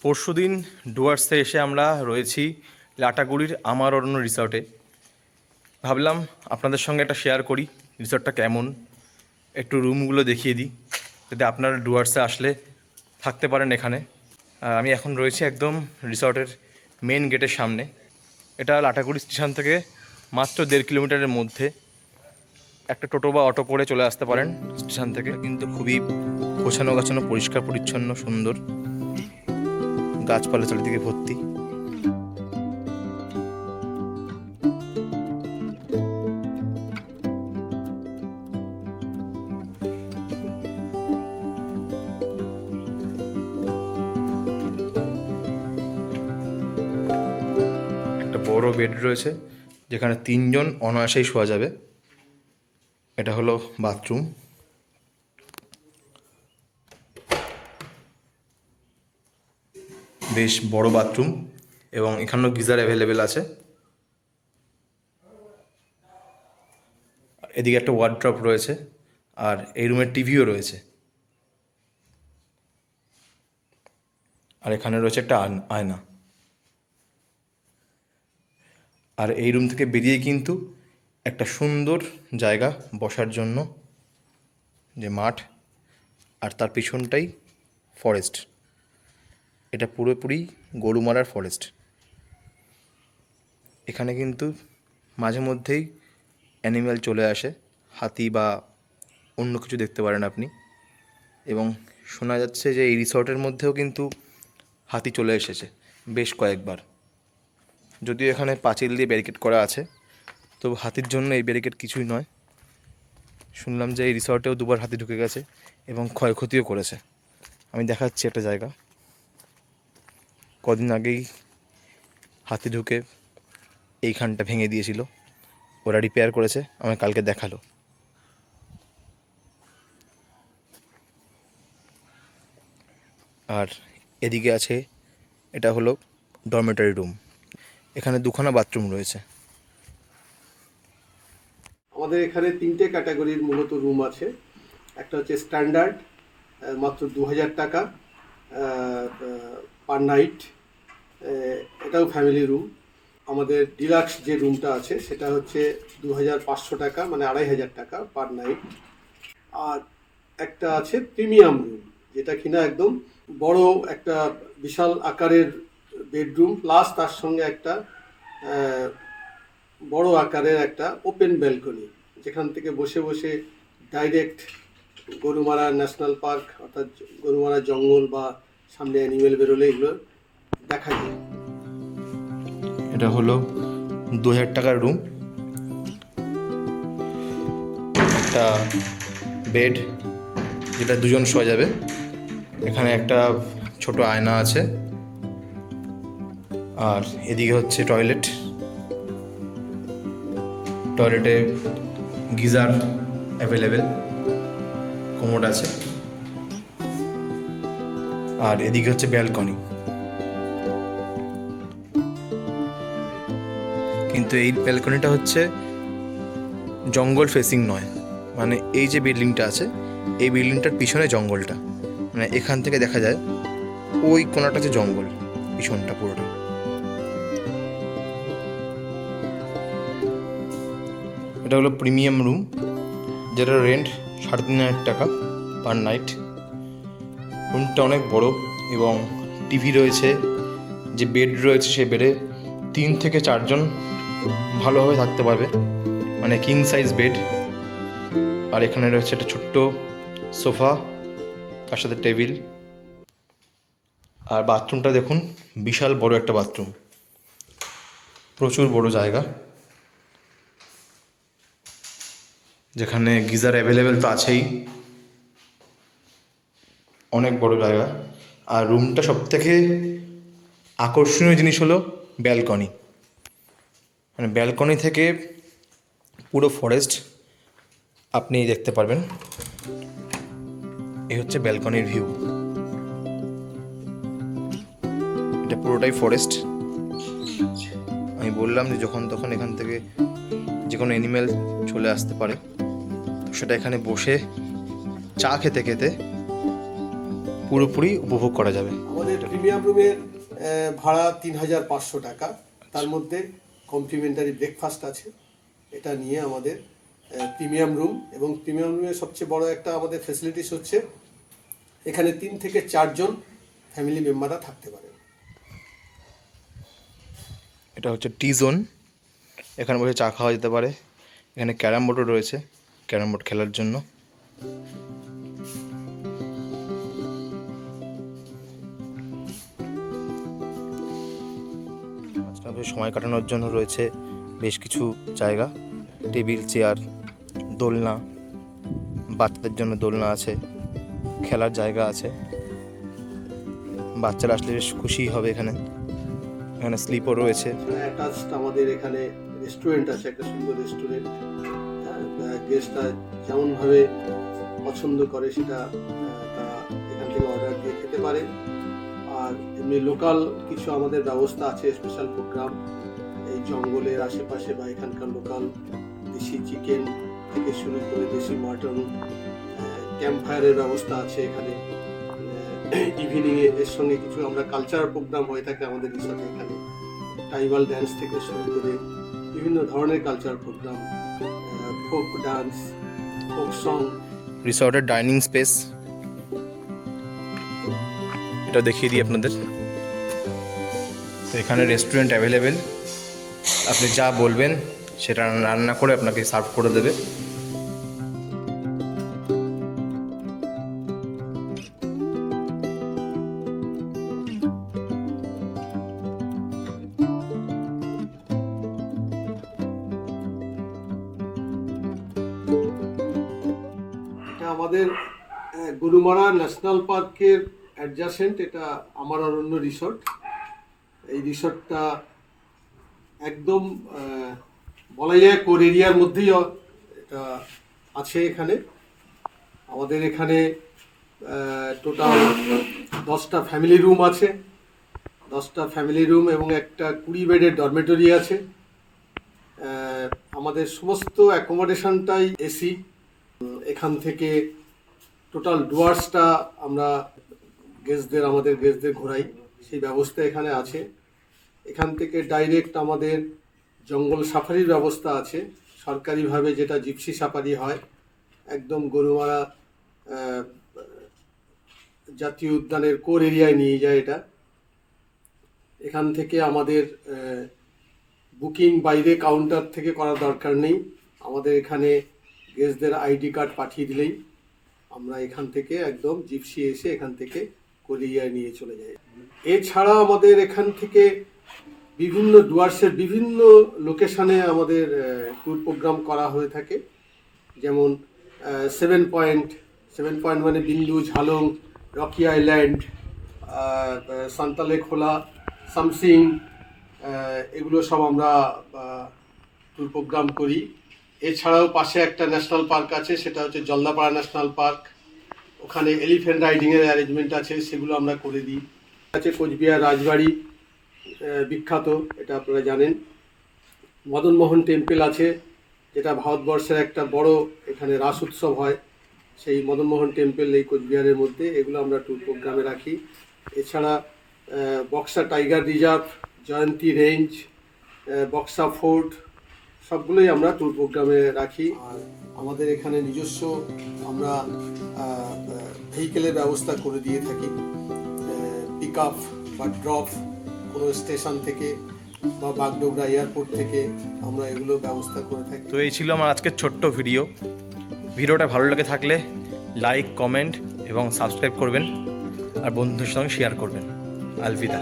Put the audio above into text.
পরশুদিন ডুয়ার্সে এসে আমরা রয়েছি লাটাগুড়ির আমার অরণ্য রিসর্টে। ভাবলাম আপনাদের সঙ্গে একটা শেয়ার করি রিসর্টটা কেমন, একটু রুমগুলো দেখিয়ে দিই, যাতে আপনারা ডুয়ার্সে আসলে থাকতে পারেন এখানে। আমি এখন রয়েছি একদম রিসর্টের মেন গেটের সামনে। এটা লাটাগুড়ি স্টেশন থেকে মাত্র 1.5 কিলোমিটারের মধ্যে। একটা টোটো বা অটো করে চলে আসতে পারেন স্টেশন থেকে। কিন্তু খুবই গোছানো গাছানো, পরিষ্কার পরিচ্ছন্ন, সুন্দর, গাছপালা চারিদিকে ভর্তি। একটা বড় বেড রয়েছে যেখানে 3 জন অনায়াসেই শোয়া যাবে। এটা হলো বাথরুম। বেশ বড় বাথরুম এবং এখানেও গিজার অ্যাভেলেবেল আছে। এদিকে একটা ওয়ার্ড্রপ রয়েছে আর এই রুমের টিভিও রয়েছে। আর এখানে রয়েছে একটা আয়না। আর এই রুম থেকে বেরিয়ে কিন্তু একটা সুন্দর জায়গা বসার জন্য, যে মাঠ, আর তার পিছনটাই ফরেস্ট। এটা পুরোপুরি গরুমারার ফরেস্ট। এখানে কিন্তু মাঝে মধ্যেই অ্যানিম্যাল চলে আসে, হাতি বা অন্য কিছু দেখতে পারেন আপনি। এবং শোনা যাচ্ছে যে এই রিসর্টের মধ্যেও কিন্তু হাতি চলে এসেছে বেশ কয়েকবার। যদিও এখানে পাঁচিল দিয়ে ব্যারিকেড করা আছে, তবু হাতির জন্য এই ব্যারিকেড কিছুই নয়। শুনলাম যে এই রিসর্টেও 2বার হাতি ঢুকে গেছে এবং ক্ষয়ক্ষতিও করেছে। আমি দেখাচ্ছি একটা জায়গা। কদিন আগেই হাতি ঢুকে এইখানটা ভেঙে দিয়েছিল, ওরা রিপেয়ার করেছে, আমায় কালকে দেখালো। আর এদিকে আছে, এটা হলো ডরমেটরি রুম। এখানে 2খানা বাথরুম রয়েছে। আমাদের এখানে 3টে ক্যাটাগরির মূলত রুম আছে। একটা হচ্ছে স্ট্যান্ডার্ড, মাত্র 2000 টাকা পার নাইট, এটাও ফ্যামিলি রুম। আমাদের ডিলাক্স যে রুমটা আছে সেটা হচ্ছে 2500 টাকা, মানে 2500 টাকা পার নাইট। আর একটা আছে প্রিমিয়াম রুম, যেটা কিনা একদম বড় একটা বিশাল আকারের বেডরুম, প্লাস তার সঙ্গে একটা বড় আকারের একটা ওপেন ব্যালকনি, যেখান থেকে বসে বসে ডাইরেক্ট গরুমারা ন্যাশনাল পার্ক, অর্থাৎ গরুমারা জঙ্গল বা সামনে অ্যানিমেল বেরোলে এগুলো দেখা যায়। এটা হলো 2000 টাকার রুম। একটা বেড যেটা 2 জন শোয়া যাবে। এখানে একটা ছোট আয়না আছে। আর এদিকে হচ্ছে টয়লেট। টয়লেটে গিজার অ্যাভেলেবেল, কোমোড আছে। আর এদিকে হচ্ছে ব্যালকনি। কিন্তু এই ব্যালকনিটা হচ্ছে জঙ্গল ফেসিং নয়, মানে এই যে বিল্ডিংটা আছে এই বিল্ডিংটার পিছনে জঙ্গলটা, মানে এখান থেকে দেখা যায় ওই কোনাটা হচ্ছে জঙ্গল, পিছনটা পুরোটা। এটা হলো প্রিমিয়াম রুম, যেটা রেন্ট 3500 টাকা পার নাইট। রুমটা অনেক বড় এবং টিভি রয়েছে। যে বেড রয়েছে সে বেডে 3 থেকে 4 জন ভালোভাবে থাকতে পারবে, মানে কিং সাইজ বেড। আর এখানে রয়েছে একটা ছোট্ট সোফা, তার সাথে টেবিল। আর বাথরুমটা দেখুন, বিশাল বড় একটা বাথরুম, প্রচুর বড় জায়গা, যেখানে গিজার অ্যাভেলেবেল তো আছেই, অনেক বড় জায়গা। আর রুমটা সবথেকে আকর্ষণীয় জিনিস হলো ব্যালকনি। মানে ব্যালকনি থেকে পুরো ফরেস্ট আপনি দেখতে পারবেন। এই হচ্ছে ব্যালকনির ভিউ। এটা পুরোটাই ফরেস্ট। আমি বললাম যে যখন তখন এখান থেকে যে কোনো অ্যানিম্যাল চলে আসতে পারে, তো সেটা এখানে বসে চা খেতে খেতে পুরোপুরি উপভোগ করা যাবে। আমাদের প্রিমিয়াম রুমের ভাড়া 3,500 টাকা, তার মধ্যে কমপ্লিমেন্টারি ব্রেকফাস্ট আছে। এটা নিয়ে আমাদের প্রিমিয়াম রুম, এবং প্রিমিয়াম রুমের সবচেয়ে বড় একটা আমাদের ফেসিলিটিস হচ্ছে এখানে 3 থেকে 4 জন ফ্যামিলি মেম্বাররা থাকতে পারে। এটা হচ্ছে টি জোন, এখানে বসে চা খাওয়া যেতে পারে। এখানে ক্যারাম বোর্ডও রয়েছে, ক্যারাম বোর্ড খেলার জন্য। মাঝখানে সময় কাটানোর জন্য রয়েছে বেশ কিছু জায়গা, টেবিল, চেয়ার, দোলনা, বাচ্চাদের জন্য দোলনা আছে, খেলার জায়গা আছে। বাচ্চারা আসলে বেশ খুশি হবে এখানে। এখানে স্লিপও রয়েছে। অ্যাটাচড আমাদের এখানে রেস্টুরেন্ট আছে, একটা সুন্দর রেস্টুরেন্ট। গেস্টরা যেমনভাবে পছন্দ করে সেটা তারা এখান থেকে অর্ডার দিয়ে খেতে পারে। আর এমনি লোকাল কিছু আমাদের ব্যবস্থা আছে, স্পেশাল প্রোগ্রাম এই জঙ্গলের আশেপাশে বা এখানকার লোকাল দেশি চিকেন থেকে শুরু করে দেশি মটন, ক্যাম্প ফায়ারের ব্যবস্থা আছে এখানে। ইভিনিং এর সঙ্গে কিছু আমরা কালচারাল প্রোগ্রাম হয়ে থাকে আমাদের রিসর্টে। এখানে ট্রাইবাল ড্যান্স থেকে শুরু করে বিভিন্ন ধরনের cultural program, folk dance, folk song. রিসর্টের ডাইনিং স্পেস এটা দেখিয়ে দিই আপনাদের। তো এখানে রেস্টুরেন্ট অ্যাভেলেবেল, আপনি যা বলবেন সেটা রান্না করে আপনাকে সার্ভ করে দেবে। এটা আমাদের গরুমারা ন্যাশনাল পার্কের অ্যাডজাসেন্ট, এটা আমার অরণ্য রিসর্ট। এই রিসর্টটা একদম বলা যায় কোর এরিয়ার মধ্যেই এটা আছে। এখানে আমাদের এখানে টোটাল 10টা ফ্যামিলি রুম আছে, 10টা ফ্যামিলি রুম এবং একটা 20 বেডের ডরমেটরি আছে। আমাদের সমস্ত অ্যাকোমোডেশনটাই এসি। এখান থেকে টোটাল ডুয়ার্সটা আমরা আমাদের গেস্টদের ঘোরাই, সেই ব্যবস্থা এখানে আছে। এখান থেকে ডাইরেক্ট আমাদের জঙ্গল সাফারির ব্যবস্থা আছে সরকারিভাবে, যেটা জিপসি সাফারি হয়। একদম গরুমারা জাতীয় উদ্যানের কোর এরিয়ায় নিয়ে যায় এটা। এখান থেকে আমাদের বুকিং বাইরে কাউন্টার থেকে করার দরকার নেই। আমাদের এখানে গেস্টদের আইডি কার্ড পাঠিয়ে দিলেই আমরা এখান থেকে একদম জিপসি এসে এখান থেকে কোরিয়ায় নিয়ে চলে যাই। এছাড়া আমাদের এখান থেকে বিভিন্ন ডুয়ার্সের বিভিন্ন লোকেশনে আমাদের ট্যুর প্রোগ্রাম করা হয়ে থাকে। যেমন 7 পয়েন্ট মানে বিন্দু, ঝালং, রকি আইল্যান্ড, সান্তালে খোলা, সামসিং, এগুলো সব আমরা ট্যুর প্রোগ্রাম করি। এছাড়াও পাশে একটা ন্যাশনাল পার্ক আছে, সেটা হচ্ছে জলদাপাড়া ন্যাশনাল পার্ক। ওখানে এলিফ্যান্ট রাইডিংয়ের অ্যারেঞ্জমেন্ট আছে, সেগুলো আমরা করে দিই। আছে কোচবিহার রাজবাড়ি বিখ্যাত, এটা আপনারা জানেন। মদনমোহন টেম্পল আছে, যেটা ভারতবর্ষের একটা বড় এখানে রাস উৎসব হয়। সেই মদনমোহন টেম্পল এই কোচবিহারের মধ্যে, এগুলো আমরা ট্যুর প্রোগ্রামে রাখি। এছাড়া বক্সা টাইগার রিজার্ভ, জয়ন্তী রেঞ্জ, বক্সা ফোর্ট, সবগুলোই আমরা ট্যুর প্রোগ্রামে রাখি। আর আমাদের এখানে নিজস্ব আমরা ভেহিকেলের ব্যবস্থা করে দিয়ে থাকি। পিক আপ বা ড্রপ কোনো স্টেশন থেকে বা বাগডোগরা এয়ারপোর্ট থেকে আমরা এগুলো ব্যবস্থা করে থাকি। তো এই ছিল আমার আজকের ছোট্ট ভিডিওটা ভালো লাগে থাকলে লাইক, কমেন্ট এবং সাবস্ক্রাইব করবেন, আর বন্ধুদের সঙ্গে শেয়ার করবেন। আলবিদা।